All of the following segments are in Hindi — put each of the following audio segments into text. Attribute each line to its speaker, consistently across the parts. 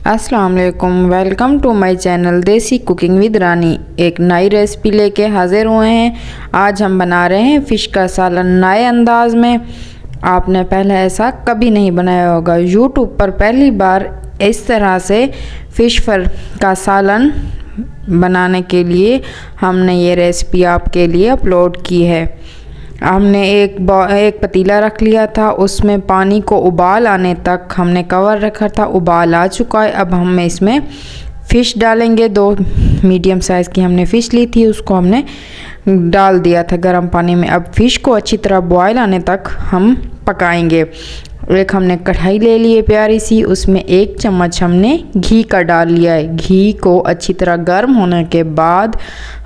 Speaker 1: अस्सलाम वालेकुम, वेलकम टू माय चैनल देसी कुकिंग विद रानी। एक नई रेसिपी लेके हाजिर हुए हैं। आज हम बना रहे हैं फ़िश का सालन नए अंदाज में। आपने पहले ऐसा कभी नहीं बनाया होगा। यूट्यूब पर पहली बार इस तरह से फ़िश का सालन बनाने के लिए हमने ये रेसिपी आपके लिए अपलोड की है। हमने एक पतीला रख लिया था, उसमें पानी को उबाल आने तक हमने कवर रखा था। उबाल आ चुका है। अब हम इसमें फ़िश डालेंगे। 2 मीडियम साइज़ की हमने फ़िश ली थी, उसको हमने डाल दिया था गर्म पानी में। अब फ़िश को अच्छी तरह बॉयल आने तक हम पकाएंगे। एक हमने कढ़ाई ले ली है प्यारी सी, उसमें 1 चम्मच हमने घी का डाल लिया है। घी को अच्छी तरह गर्म होने के बाद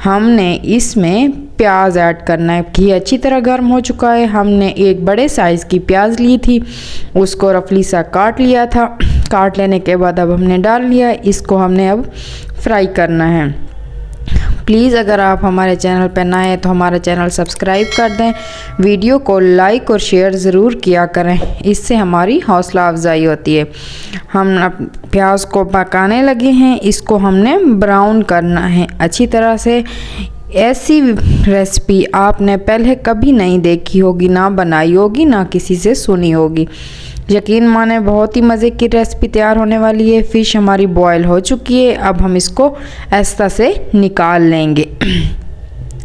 Speaker 1: हमने इसमें प्याज ऐड करना है। घी अच्छी तरह गर्म हो चुका है। हमने एक बड़े साइज़ की प्याज ली थी, उसको रफली सा काट लिया था। काट लेने के बाद अब हमने डाल लिया है। इसको हमने अब फ्राई करना है। प्लीज़ अगर आप हमारे चैनल पर नए हैं तो हमारा चैनल सब्सक्राइब कर दें। वीडियो को लाइक और शेयर ज़रूर किया करें, इससे हमारी हौसला अफजाई होती है। हम प्याज को पकाने लगे हैं। इसको हमने ब्राउन करना है अच्छी तरह से। ऐसी रेसिपी आपने पहले कभी नहीं देखी होगी, ना बनाई होगी, ना किसी से सुनी होगी। यकीन माने बहुत ही मज़े की रेसिपी तैयार होने वाली है। फ़िश हमारी बॉयल हो चुकी है। अब हम इसको ऐसा से निकाल लेंगे।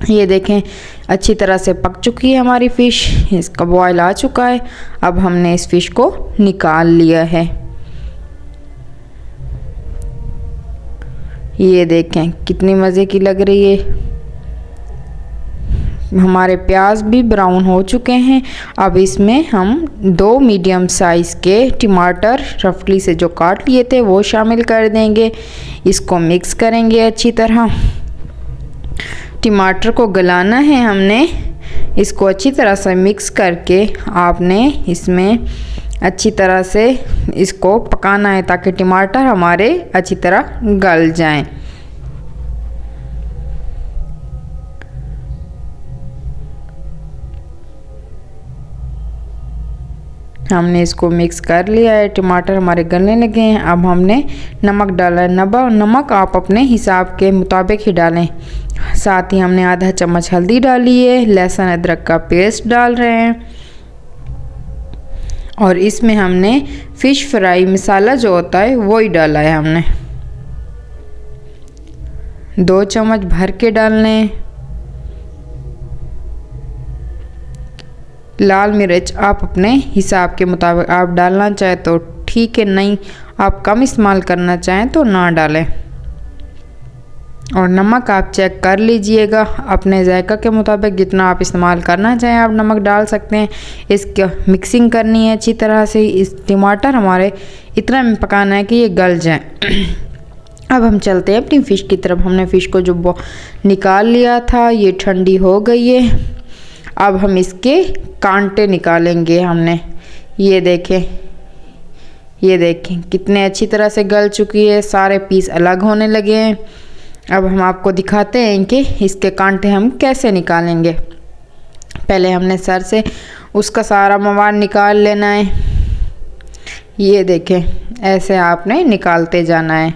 Speaker 1: ये देखें अच्छी तरह से पक चुकी है हमारी फ़िश, इसका बॉयल आ चुका है। अब हमने इस फ़िश को निकाल लिया है। ये देखें कितनी मज़े की लग रही है। हमारे प्याज भी ब्राउन हो चुके हैं। अब इसमें हम 2 मीडियम साइज़ के टमाटर रफली से जो काट लिए थे वो शामिल कर देंगे। इसको मिक्स करेंगे अच्छी तरह। टमाटर को गलाना है हमने। इसको अच्छी तरह से मिक्स करके आपने इसमें अच्छी तरह से इसको पकाना है ताकि टमाटर हमारे अच्छी तरह गल जाएं। हमने इसको मिक्स कर लिया है। टमाटर हमारे गलने लगे हैं। अब हमने नमक डाला है। नमक आप अपने हिसाब के मुताबिक ही डालें। साथ ही हमने आधा चम्मच हल्दी डाली है। लहसुन अदरक का पेस्ट डाल रहे हैं और इसमें हमने फ़िश फ्राई मसाला जो होता है वो ही डाला है। हमने 2 चम्मच भर के डालने। लाल मिर्च आप अपने हिसाब के मुताबिक आप डालना चाहें तो ठीक है, नहीं आप कम इस्तेमाल करना चाहें तो ना डालें। और नमक आप चेक कर लीजिएगा अपने जायका के मुताबिक, जितना आप इस्तेमाल करना चाहें आप नमक डाल सकते हैं। इसकी मिक्सिंग करनी है अच्छी तरह से। इस टमाटर हमारे इतना पकाना है कि ये गल जाए। अब हम चलते हैं अपनी फ़िश की तरफ। हमने फ़िश को जो निकाल लिया था, ये ठंडी हो गई है। अब हम इसके कांटे निकालेंगे। हमने ये देखें कितने अच्छी तरह से गल चुकी है। सारे पीस अलग होने लगे हैं। अब हम आपको दिखाते हैं कि इसके कांटे हम कैसे निकालेंगे। पहले हमने सर से उसका सारा मवाद निकाल लेना है। ये देखें ऐसे आपने निकालते जाना है।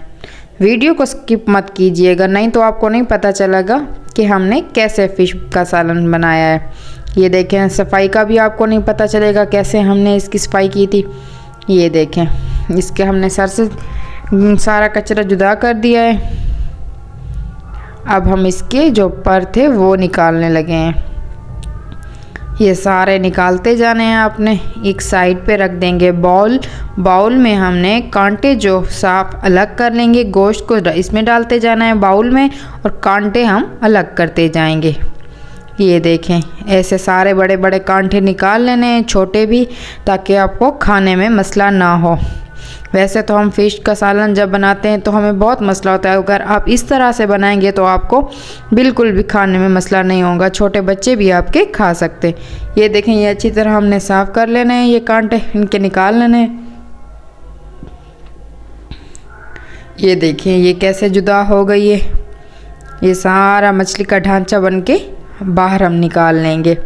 Speaker 1: वीडियो को स्किप मत कीजिएगा, नहीं तो आपको नहीं पता चलेगा कि हमने कैसे फ़िश का सालन बनाया है। ये देखें सफाई का भी आपको नहीं पता चलेगा कैसे हमने इसकी सफाई की थी। ये देखें इसके हमने सर से सारा कचरा जुदा कर दिया है। अब हम इसके जो पर थे वो निकालने लगे हैं। ये सारे निकालते जाने हैं। आपने एक साइड पे रख देंगे बाउल में हमने कांटे जो साफ अलग कर लेंगे। गोश्त को इसमें डालते जाना है बाउल में और कांटे हम अलग करते जाएंगे। ये देखें ऐसे सारे बड़े बड़े कांटे निकाल लेने हैं, छोटे भी, ताकि आपको खाने में मसला ना हो। वैसे तो हम फ़िश का सालन जब बनाते हैं तो हमें बहुत मसला होता है। अगर आप इस तरह से बनाएंगे तो आपको बिल्कुल भी खाने में मसला नहीं होगा। छोटे बच्चे भी आपके खा सकते। ये देखें ये अच्छी तरह हमने साफ़ कर लेने हैं। ये कांटे इनके निकाल लेने। ये देखें ये कैसे जुदा हो गई है। ये सारा मछली का ढांचा बन के बाहर हम निकाल लेंगे।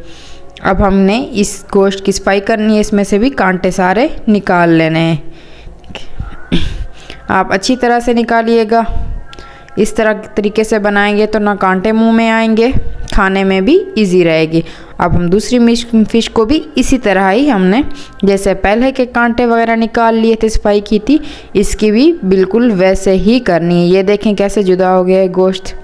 Speaker 1: अब हमने इस गोश्त की सफाई करनी है। इसमें से भी कांटे सारे निकाल लेने हैं। आप अच्छी तरह से निकालिएगा। इस तरीके से बनाएंगे तो ना कांटे मुंह में आएंगे, खाने में भी इजी रहेगी। अब हम दूसरी फ़िश को भी इसी तरह ही हमने जैसे पहले के कांटे वगैरह निकाल लिए थे, सफाई की थी, इसकी भी बिल्कुल वैसे ही करनी है। ये देखें कैसे जुदा हो गया है गोश्त।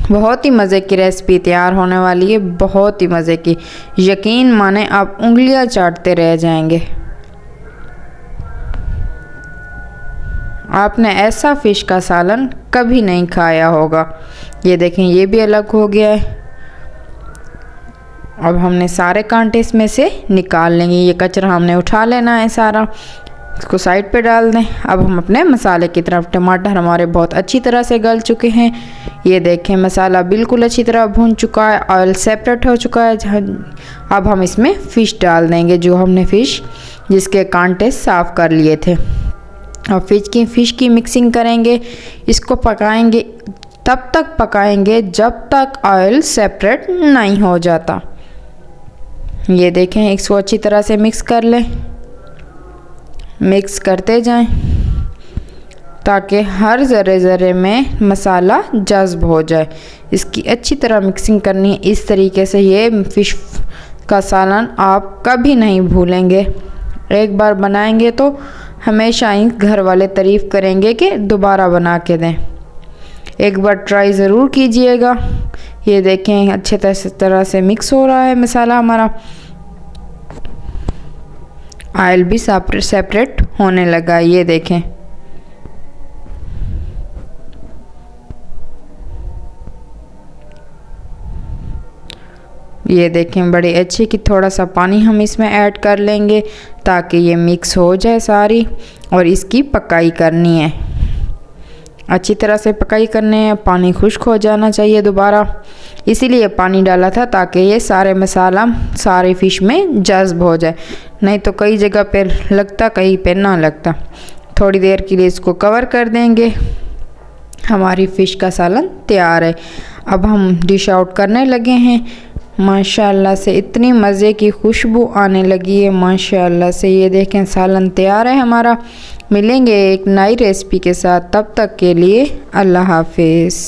Speaker 1: बहुत ही मज़े की रेसिपी तैयार होने वाली है, बहुत ही मज़े की। यकीन माने आप उंगलियां चाटते रह जाएंगे। आपने ऐसा फ़िश का सालन कभी नहीं खाया होगा। ये देखें ये भी अलग हो गया है। अब हमने सारे कांटे इसमें से निकाल लेंगे। ये कचरा हमने उठा लेना है सारा, इसको साइड पे डाल दें। अब हम अपने मसाले की तरफ। टमाटर हमारे बहुत अच्छी तरह से गल चुके हैं। ये देखें मसाला बिल्कुल अच्छी तरह भून चुका है, ऑयल सेपरेट हो चुका है। अब हम इसमें फ़िश डाल देंगे, जो हमने फ़िश जिसके कांटे साफ़ कर लिए थे। और फ़िश की मिक्सिंग करेंगे, इसको पकाएंगे, तब तक पकाएंगे जब तक ऑयल सेपरेट नहीं हो जाता। ये देखें इसको अच्छी तरह से मिक्स कर लें, मिक्स करते जाएं ताकि हर ज़रे ज़रे में मसाला जज़्ब हो जाए। इसकी अच्छी तरह मिक्सिंग करनी है। इस तरीके से ये फ़िश का सालन आप कभी नहीं भूलेंगे। एक बार बनाएंगे तो हमेशा ही घर वाले तारीफ़ करेंगे कि दोबारा बना के दें। एक बार ट्राई ज़रूर कीजिएगा। ये देखें अच्छे तरह से मिक्स हो रहा है मसाला हमारा, ऑयल भी सेपरेट होने लगा। ये देखें ये देखें बड़े अच्छे की। थोड़ा सा पानी हम इसमें ऐड कर लेंगे ताकि ये मिक्स हो जाए सारी, और इसकी पकाई करनी है, अच्छी तरह से पकाई करनी है। पानी खुश्क हो जाना चाहिए दोबारा, इसीलिए पानी डाला था ताकि ये सारे मसाला सारे फ़िश में जज़्ब हो जाए, नहीं तो कई जगह पे लगता कहीं पे ना लगता। थोड़ी देर के लिए इसको कवर कर देंगे। हमारी फ़िश का सालन तैयार है। अब हम डिश आउट करने लगे हैं। माशाल्लाह से इतनी मज़े की खुशबू आने लगी है माशाल्लाह से। ये देखें सालन तैयार है हमारा। मिलेंगे एक नई रेसिपी के साथ, तब तक के लिए अल्लाह हाफिज़।